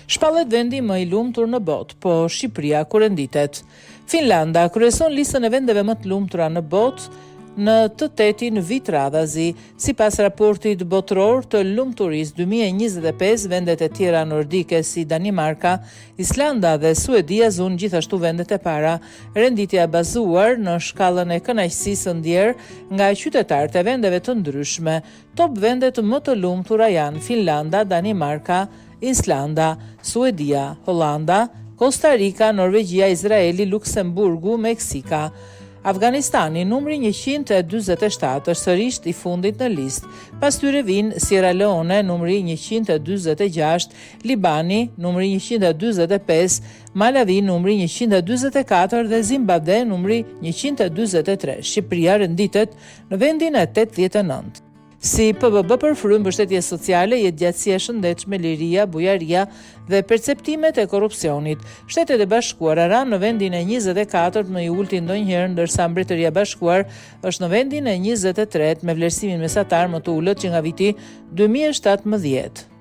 Shpallet vendi më i lumtur në botë, po Shqipëria ku renditet. Finlanda kryeson listën e vendeve më të lumtura në botë në të tetin vit radhazi. Sipas raportit botëror të lumturisë 2025, vendet e tjera nordike si Danimarka, Islanda dhe Suedia zun gjithashtu vendet e para. Renditja e bazuar në shkallën e kënaqësisë së ndjer nga qytetarët e vendeve të ndryshme. Top vendet më të lumtura janë Finlanda, Danimarka, Islanda, Suedia, Hollanda, Costa Rica, Norvegjia, Izraeli, Luksemburgu, Meksika. Afganistani, numri 147, është sërish i fundit në listë. Pas tyre vijnë Sierra Leone, numri 146, Libani, numri 145, Malawi, numri 144 dhe Zimbabwe, numri 143. Shqipëria renditet në vendin e 89. Si PBB përfrymë mbështetje sociale, jetëgjatësia e shëndetshme, liria, bujaria dhe perceptimet e korrupsionit. Shtetet e Bashkuara ranë në vendin e 24 më i ulti ndonjëherë, ndërsa Mbretëria e Bashkuar është në vendin e 23 me vlerësimin mesatar më të ulët që nga viti 2017.